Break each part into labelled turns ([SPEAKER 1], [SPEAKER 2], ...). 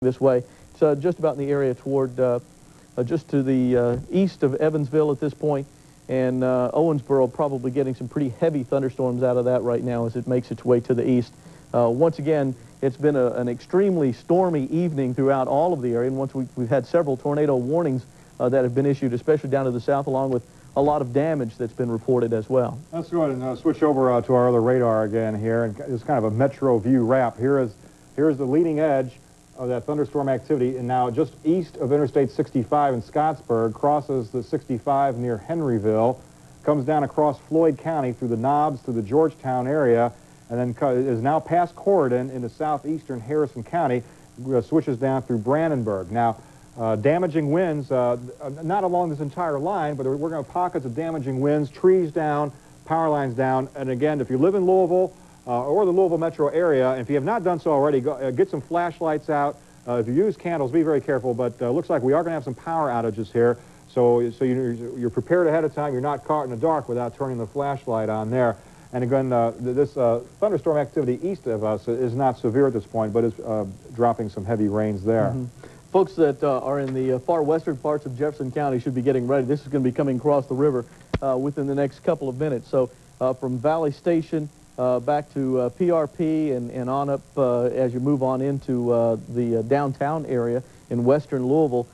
[SPEAKER 1] this way. It's just about in the area toward, just to the east of Evansville at this point, and Owensboro probably getting some pretty heavy thunderstorms out of that right now as it makes its way to the east. Once again, it's been an extremely stormy evening throughout all of the area, and once we've had several tornado warnings that have been issued, especially down to the south, along with a lot of damage that's been reported as well.
[SPEAKER 2] Let's go ahead and switch over to our other radar again here, and it's kind of a metro view wrap. Here's the leading edge of that thunderstorm activity, and now just east of Interstate 65 in Scottsburg, crosses the 65 near Henryville, comes down across Floyd County through the Knobs, through the Georgetown area, and then is now past Corydon into southeastern Harrison County, switches down through Brandenburg. Now, damaging winds, not along this entire line, but we're going to have pockets of damaging winds, trees down, power lines down, and again, if you live in Louisville, or the Louisville metro area, and if you have not done so already, get some flashlights out. If you use candles, be very careful, but looks like we are going to have some power outages here, so you're prepared ahead of time. You're not caught in the dark without turning the flashlight on there. And again, this thunderstorm activity east of us is not severe at this point, but is dropping some heavy rains there.
[SPEAKER 1] Mm-hmm. Folks that are in the far western parts of Jefferson County should be getting ready. This is going to be coming across the river within the next couple of minutes. So from Valley Station back to PRP and on up as you move on into the downtown area in western Louisville,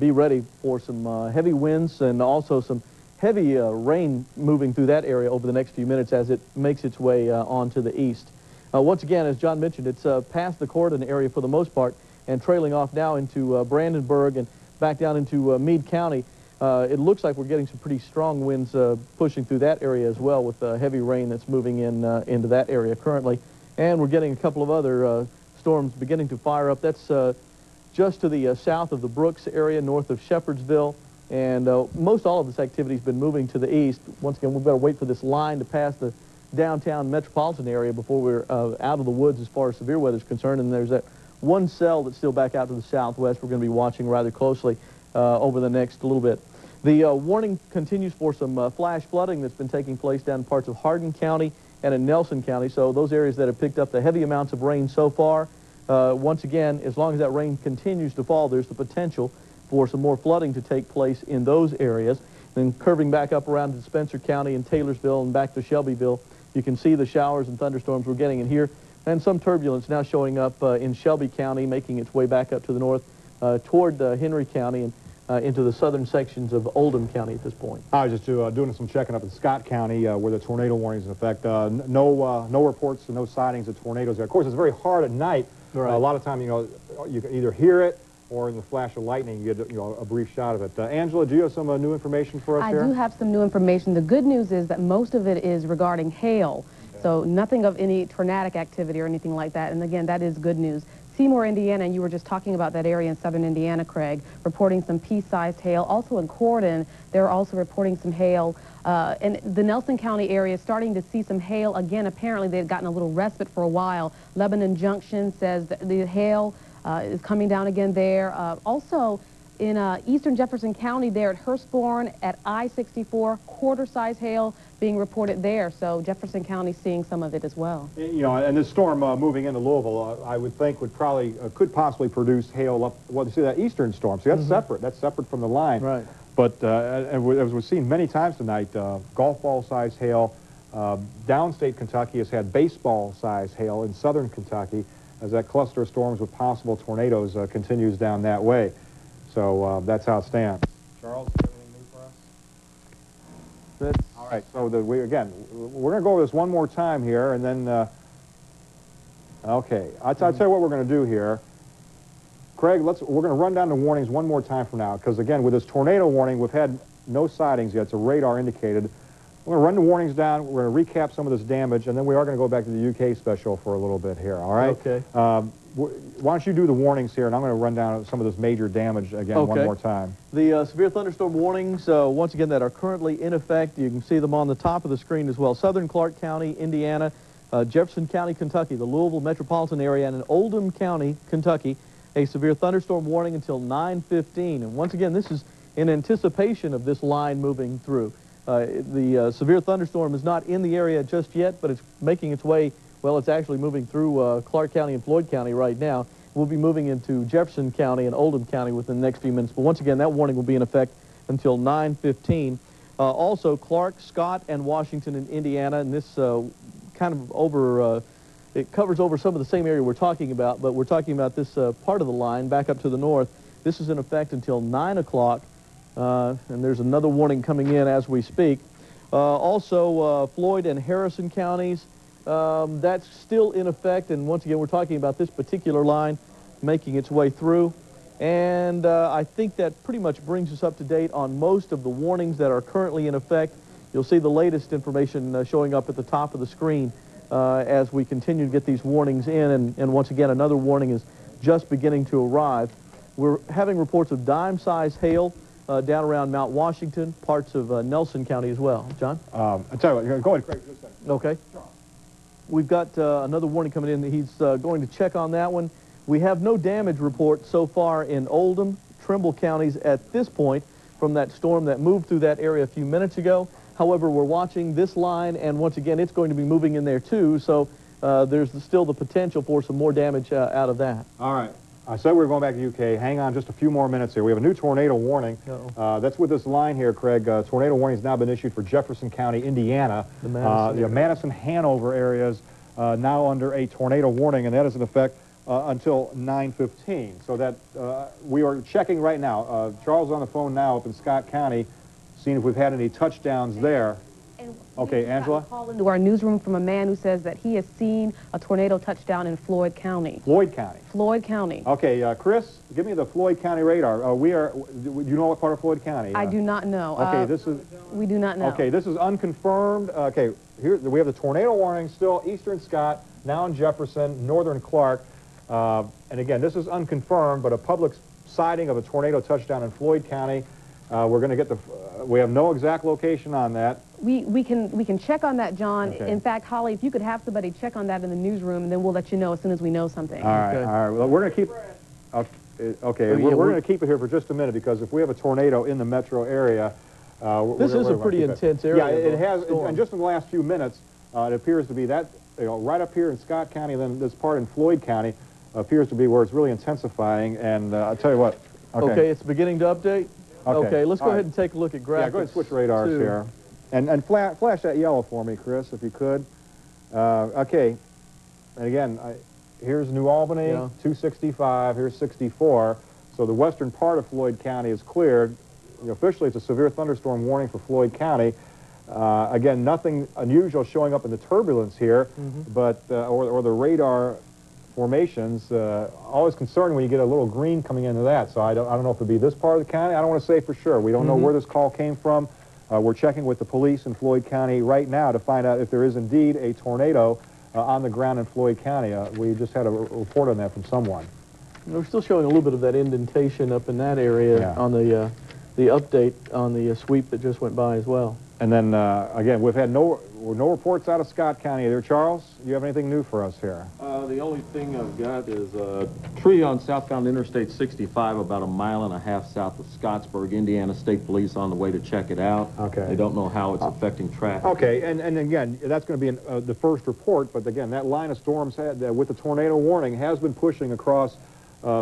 [SPEAKER 1] be ready for some heavy winds and also some heavy rain moving through that area over the next few minutes as it makes its way on to the east. Once again, as John mentioned, it's past the Corydon area for the most part and trailing off now into Brandenburg and back down into Meade County. It looks like we're getting some pretty strong winds pushing through that area as well, with heavy rain that's moving in into that area currently. And we're getting a couple of other storms beginning to fire up. That's just to the south of the Brooks area, north of Shepherdsville. And most all of this activity has been moving to the east. Once again, we've got to wait for this line to pass the downtown metropolitan area before we're out of the woods as far as severe weather is concerned. And there's that one cell that's still back out to the southwest we're going to be watching rather closely over the next little bit. The warning continues for some flash flooding that's been taking place down in parts of Hardin County and in Nelson County. So those areas that have picked up the heavy amounts of rain so far, once again, as long as that rain continues to fall, there's the potential for some more flooding to take place in those areas. Then curving back up around to Spencer County and Taylorsville and back to Shelbyville, you can see the showers and thunderstorms we're getting in here, and some turbulence now showing up in Shelby County, making its way back up to the north toward Henry County and into the southern sections of Oldham County at this point.
[SPEAKER 2] I was just doing some checking up in Scott County where the tornado warning is in effect. No reports and no sightings of tornadoes there. Of course, it's very hard at night. Right. A lot of time, you can either hear it or in the flash of lightning, you get a brief shot of it. Angela, do you have some new information for us here?
[SPEAKER 3] I do have some new information. The good news is that most of it is regarding hail. Okay. So nothing of any tornadic activity or anything like that. And again, that is good news. Seymour, Indiana, and you were just talking about that area in southern Indiana, Craig, reporting some pea-sized hail. Also in Corydon, they're also reporting some hail. In the Nelson County area, starting to see some hail again. Apparently, they've gotten a little respite for a while. Lebanon Junction says that the hail is coming down again there. Also, in eastern Jefferson County there at Hurstbourne at I-64, quarter-size hail being reported there. So Jefferson County seeing some of it as well.
[SPEAKER 2] And this storm moving into Louisville, I would think would probably, could possibly produce hail up, well, you see that eastern storm. See, that's separate. That's separate from the line. Right. But as we've seen many times tonight, golf ball-sized hail. Downstate Kentucky has had baseball-sized hail in southern Kentucky as that cluster of storms with possible tornadoes continues down that way. So that's how it stands. Charles, do you have anything new for us? All right, so we're going to go over this one more time here, and then, okay, I'll tell you what we're going to do here. Craig, we're going to run down the warnings one more time from now, because again, with this tornado warning, we've had no sightings yet. It's a radar indicated. We're going to run the warnings down. We're going to recap some of this damage, and then we are going to go back to the UK special for a little bit here, all right? Okay. Why don't you do the warnings here, and I'm going to run down some of this major damage again one more time.
[SPEAKER 1] The severe thunderstorm warnings, once again, that are currently in effect. You can see them on the top of the screen as well. Southern Clark County, Indiana, Jefferson County, Kentucky, the Louisville metropolitan area, and in Oldham County, Kentucky, a severe thunderstorm warning until 9:15. And once again, this is in anticipation of this line moving through. The severe thunderstorm is not in the area just yet, but it's making its way. Well, it's actually moving through Clark County and Floyd County right now. will be moving into Jefferson County and Oldham County within the next few minutes. But once again, that warning will be in effect until 9:15. Also, Clark, Scott, and Washington in Indiana, and this kind of it covers over some of the same area we're talking about, but we're talking about this part of the line back up to the north. This is in effect until 9 o'clock, and there's another warning coming in as we speak. Also, Floyd and Harrison counties, that's still in effect, and once again, we're talking about this particular line making its way through. And I think that pretty much brings us up to date on most of the warnings that are currently in effect. You'll see the latest information showing up at the top of the screen as we continue to get these warnings in, and once again, another warning is just beginning to arrive. We're having reports of dime-sized hail down around Mount Washington, parts of Nelson County as well. John?
[SPEAKER 2] I'll tell you what, go ahead, Craig. Just a second.
[SPEAKER 1] Okay. We've got another warning coming in. He's going to check on that one. We have no damage report so far in Oldham, Trimble counties at this point from that storm that moved through that area a few minutes ago. However, we're watching this line, and once again, it's going to be moving in there too, so there's still the potential for some more damage out of that.
[SPEAKER 2] All right. I said we were going back to UK. Hang on just a few more minutes here. We have a new tornado warning. That's with this line here, Craig. Tornado warning has now been issued for Jefferson County, Indiana. The Madison, Hanover areas now under a tornado warning, and that is in effect until 9:15. So that we are checking right now. Charles is on the phone now up in Scott County, seeing if we've had any touchdowns there. Okay, Angela?
[SPEAKER 3] We call into our newsroom from a man who says that he has seen a tornado touchdown in Floyd County.
[SPEAKER 2] Floyd County?
[SPEAKER 3] Floyd County.
[SPEAKER 2] Okay, Chris, give me the Floyd County radar. Do you know what part of Floyd County?
[SPEAKER 3] I do not know.
[SPEAKER 2] Okay, this is...
[SPEAKER 3] We do not know.
[SPEAKER 2] Okay, this is unconfirmed. Okay, here we have the tornado warning still, eastern Scott, now in Jefferson, northern Clark. And again, this is unconfirmed, but a public sighting of a tornado touchdown in Floyd County. We're going to get we have no exact location on that.
[SPEAKER 3] We can check on that, John.
[SPEAKER 2] Okay.
[SPEAKER 3] In fact, Holly, if you could have somebody check on that in the newsroom, and then we'll let you know as soon as we know something.
[SPEAKER 2] All right,
[SPEAKER 1] okay.
[SPEAKER 2] All right. Well, we're going to keep... Okay, we're going to keep it here for just a minute, because if we have a tornado in the metro area...
[SPEAKER 1] this is a pretty intense area.
[SPEAKER 2] Yeah, it has, and just in the last few minutes, it appears to be that, right up here in Scott County, then this part in Floyd County, appears to be where it's really intensifying, and I'll tell you what.
[SPEAKER 1] Okay, it's beginning to update? Okay, let's go ahead and take a look at graphics.
[SPEAKER 2] Yeah, go ahead and switch radars here. And flash that yellow for me, Chris, if you could. Okay, and again, here's New Albany, 265, here's 64. So the western part of Floyd County is cleared. Officially, it's a severe thunderstorm warning for Floyd County. Again, nothing unusual showing up in the turbulence here, but or the radar formations. Always concerned when you get a little green coming into that. So I don't know if it'll be this part of the county. I don't want to say for sure. We don't know where this call came from. We're checking with the police in Floyd County right now to find out if there is indeed a tornado on the ground in Floyd County. We just had a report on that from someone.
[SPEAKER 1] We're still showing a little bit of that indentation up in that area on the update on the sweep that just went by as well.
[SPEAKER 2] And then, again, we've had no reports out of Scott County either. Charles, do you have anything new for us here?
[SPEAKER 4] The only thing I've got is a tree on southbound Interstate 65 about 1.5 miles south of Scottsburg. Indiana State Police on the way to check it out.
[SPEAKER 2] Okay.
[SPEAKER 4] They don't know how it's affecting traffic.
[SPEAKER 2] Okay, and again, that's going to be the first report, but again, that line of storms with the tornado warning has been pushing across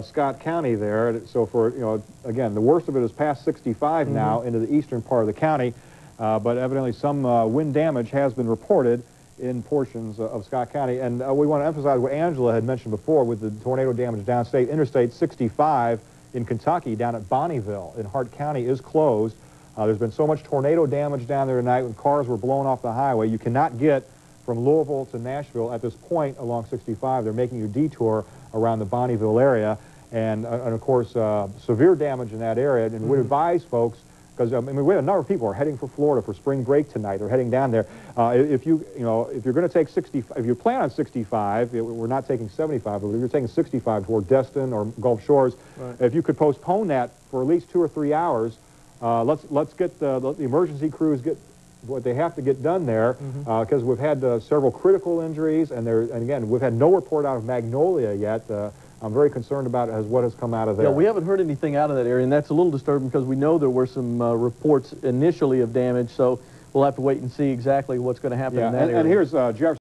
[SPEAKER 2] Scott County there. So for, again, the worst of it is past 65 now into the eastern part of the county. But evidently some wind damage has been reported in portions of Scott County. And we want to emphasize what Angela had mentioned before with the tornado damage downstate. Interstate 65 in Kentucky down at Bonneville in Hart County is closed. There's been so much tornado damage down there tonight when cars were blown off the highway. You cannot get from Louisville to Nashville at this point along 65. They're making you detour around the Bonneville area. And of course, severe damage in that area. And we advise folks, because I mean, we have a number of people who are heading for Florida for spring break tonight. They're heading down there. If you're going to take 65, if you plan on 65, we're not taking 75, but if you're taking 65 toward Destin or Gulf Shores, if you could postpone that for at least 2 or 3 hours, let's get the emergency crews get what they have to get done there, because we've had several critical injuries, and again, we've had no report out of Magnolia yet. I'm very concerned about what has come out of there.
[SPEAKER 1] Yeah, we haven't heard anything out of that area, and that's a little disturbing because we know there were some reports initially of damage, so we'll have to wait and see exactly what's going to happen in that area.
[SPEAKER 2] And here's Jefferson.